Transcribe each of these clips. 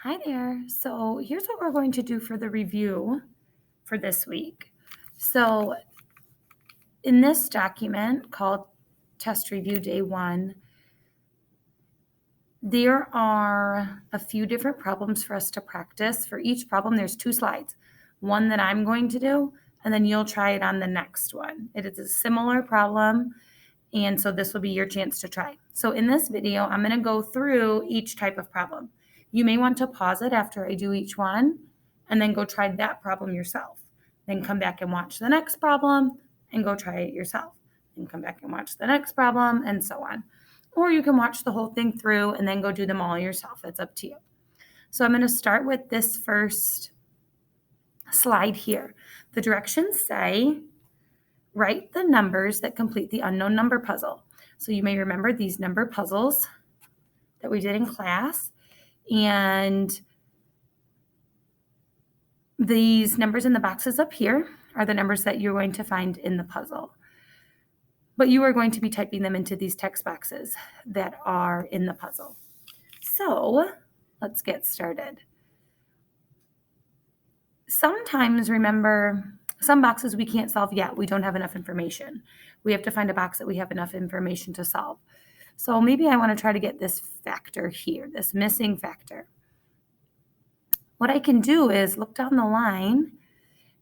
Hi there. So here's what we're going to do for the review for this week. So in this document called Test Review Day 1, there are a few different problems for us to practice. For each problem, there's two slides. One that I'm going to do, and then you'll try it on the next one. It is a similar problem, and so this will be your chance to try. So in this video, I'm going to go through each type of problem. You may want to pause it after I do each one and then go try that problem yourself. Then come back and watch the next problem and go try it yourself. Then come back and watch the next problem and so on. Or you can watch the whole thing through and then go do them all yourself. It's up to you. So I'm going to start with this first slide here. The directions say write the numbers that complete the unknown number puzzle. So you may remember these number puzzles that we did in class. And these numbers in the boxes up here are the numbers that you're going to find in the puzzle. But you are going to be typing them into these text boxes that are in the puzzle. So let's get started. Sometimes, remember, some boxes we can't solve yet. We don't have enough information. We have to find a box that we have enough information to solve. So maybe I want to try to get this factor here, this missing factor. What I can do is look down the line,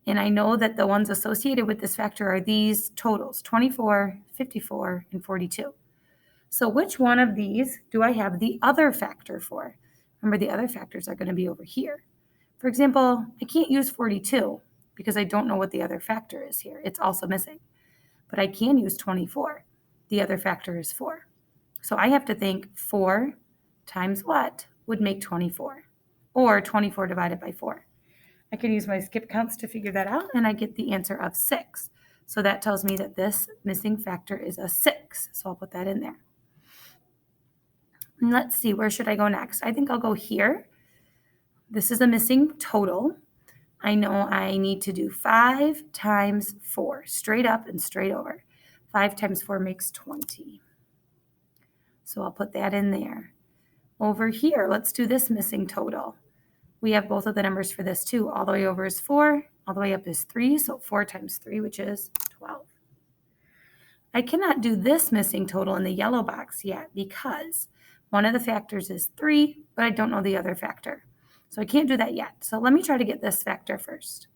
and I know that the ones associated with this factor are these totals, 24, 54, and 42. So which one of these do I have the other factor for? Remember, the other factors are going to be over here. For example, I can't use 42 because I don't know what the other factor is here. It's also missing. But I can use 24. The other factor is 4. So I have to think 4 times what would make 24? Or 24 divided by 4. I can use my skip counts to figure that out, and I get the answer of 6. So that tells me that this missing factor is a 6. So I'll put that in there. And let's see, where should I go next? I think I'll go here. This is a missing total. I know I need to do 5 times 4, straight up and straight over. 5 times 4 makes 20. So I'll put that in there. Over here, let's do this missing total. We have both of the numbers for this too. All the way over is 4, all the way up is 3, so 4 times 3, which is 12. I cannot do this missing total in the yellow box yet because one of the factors is 3, but I don't know the other factor. So I can't do that yet. So let me try to get this factor first.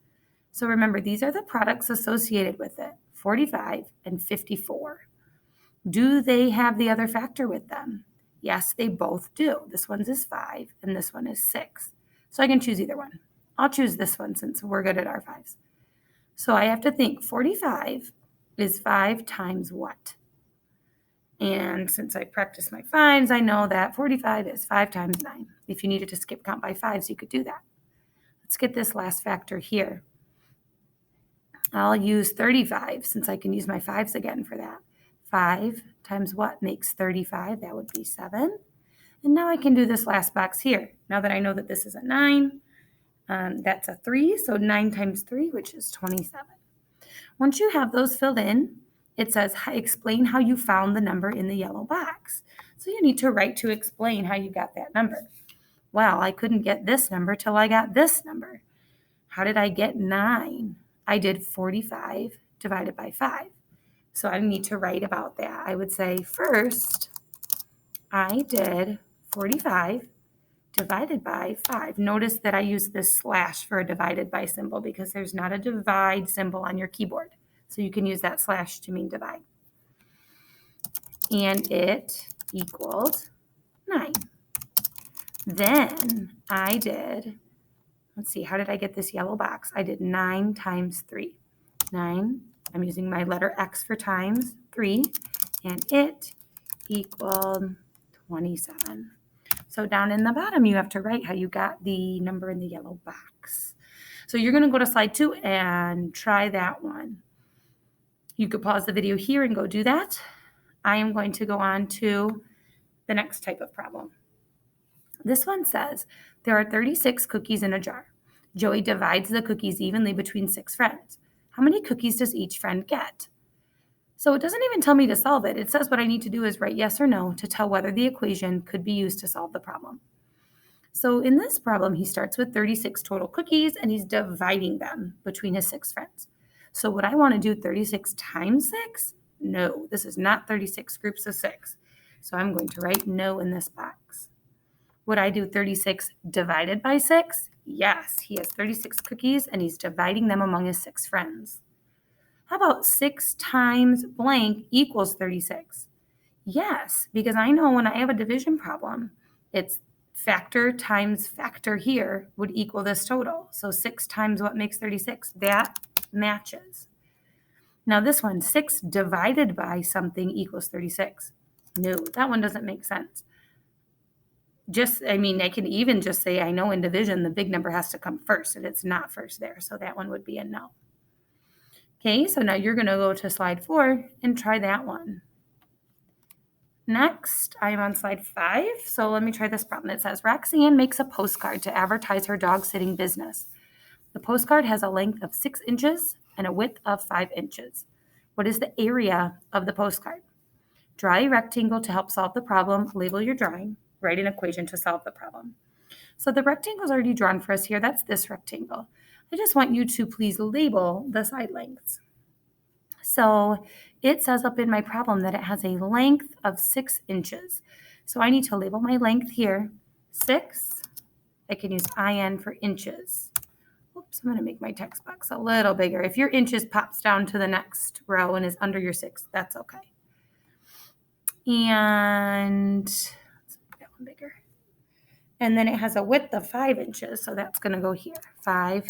So remember, these are the products associated with it, 45 and 54. Do they have the other factor with them? Yes, they both do. This one's is 5 and this one is 6. So I can choose either one. I'll choose this one since we're good at our 5s. So I have to think 45 is 5 times what? And since I practiced my 5s, I know that 45 is 5 times 9. If you needed to skip count by 5s, you could do that. Let's get this last factor here. I'll use 35 since I can use my 5s again for that. 5 times what makes 35? That would be 7. And now I can do this last box here. Now that I know that this is a 9, that's a 3. So 9 times 3, which is 27. Once you have those filled in, it says explain how you found the number in the yellow box. So you need to write to explain how you got that number. Well, I couldn't get this number till I got this number. How did I get 9? I did 45 divided by 5. So I need to write about that. I would say first, I did 45 divided by 5. Notice that I use this slash for a divided by symbol because there's not a divide symbol on your keyboard. So you can use that slash to mean divide. And it equaled 9. Then I did, let's see, how did I get this yellow box? I did 9 times 3. 9, I'm using my letter X for times 3, and it equaled 27. So down in the bottom, you have to write how you got the number in the yellow box. So you're going to go to slide 2 and try that one. You could pause the video here and go do that. I am going to go on to the next type of problem. This one says there are 36 cookies in a jar. Joey divides the cookies evenly between 6 friends. How many cookies does each friend get? So it doesn't even tell me to solve it. It says what I need to do is write yes or no to tell whether the equation could be used to solve the problem. So in this problem, he starts with 36 total cookies and he's dividing them between his 6 friends. So would I want to do 36 times 6? No, this is not 36 groups of 6. So I'm going to write no in this box. Would I do 36 divided by 6? Yes, he has 36 cookies and he's dividing them among his 6 friends. How about 6 times blank equals 36? Yes, because I know when I have a division problem, it's factor times factor here would equal this total. So 6 times what makes 36? That matches. Now this one, 6 divided by something equals 36. No, that one doesn't make sense. I can even just say I know in division the big number has to come first, and it's not first there. So that one would be a no. Okay, so now you're going to go to slide 4 and try that one. Next, I am on slide 5. So let me try this problem. It says Roxanne makes a postcard to advertise her dog sitting business. The postcard has a length of 6 inches and a width of 5 inches. What is the area of the postcard? Draw a rectangle to help solve the problem. Label your drawing. Write an equation to solve the problem. So the rectangle is already drawn for us here. That's this rectangle. I just want you to please label the side lengths. So it says up in my problem that it has a length of 6 inches. So I need to label my length here, 6. I can use IN for inches. Oops, I'm going to make my text box a little bigger. If your inches pops down to the next row and is under your 6, that's okay. And let's make that one bigger. And then it has a width of 5 inches, so that's going to go here, 5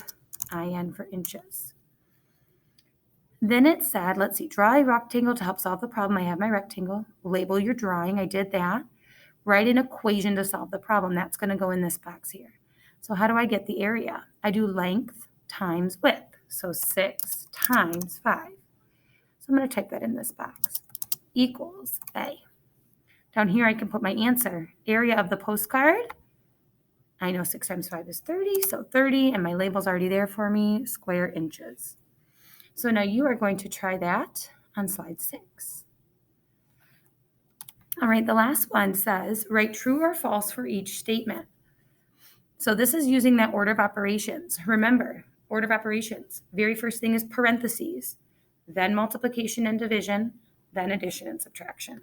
IN for inches. Then it said, let's see, draw a rectangle to help solve the problem. I have my rectangle. Label your drawing. I did that. Write an equation to solve the problem. That's going to go in this box here. So how do I get the area? I do length times width. So 6 times 5. So I'm going to type that in this box. Equals A. Down here I can put my answer. Area of the postcard. I know 6 times 5 is 30, so 30, and my label's already there for me, square inches. So now you are going to try that on slide 6. All right, the last one says, write true or false for each statement. So this is using that order of operations. Remember, order of operations, very first thing is parentheses, then multiplication and division, then addition and subtraction.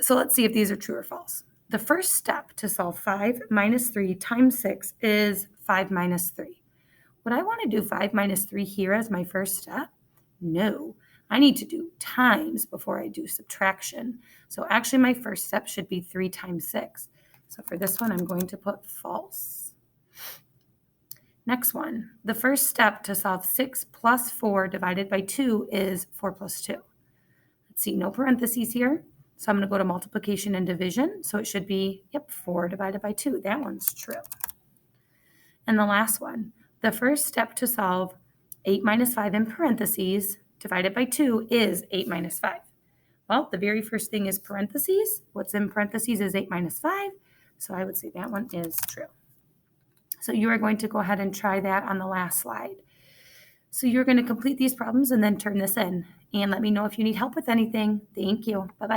So let's see if these are true or false. The first step to solve 5 minus 3 times 6 is 5 minus 3. Would I want to do 5 minus 3 here as my first step? No, I need to do times before I do subtraction. So actually my first step should be 3 times 6. So for this one, I'm going to put false. Next one, the first step to solve 6 plus 4 divided by 2 is 4 plus 2. Let's see, no parentheses here. So I'm going to go to multiplication and division. So it should be, 4 divided by 2. That one's true. And the last one, the first step to solve 8 minus 5 in parentheses divided by 2 is 8 minus 5. Well, the very first thing is parentheses. What's in parentheses is 8 minus 5. So I would say that one is true. So you are going to go ahead and try that on the last slide. So you're going to complete these problems and then turn this in. And let me know if you need help with anything. Thank you. Bye-bye.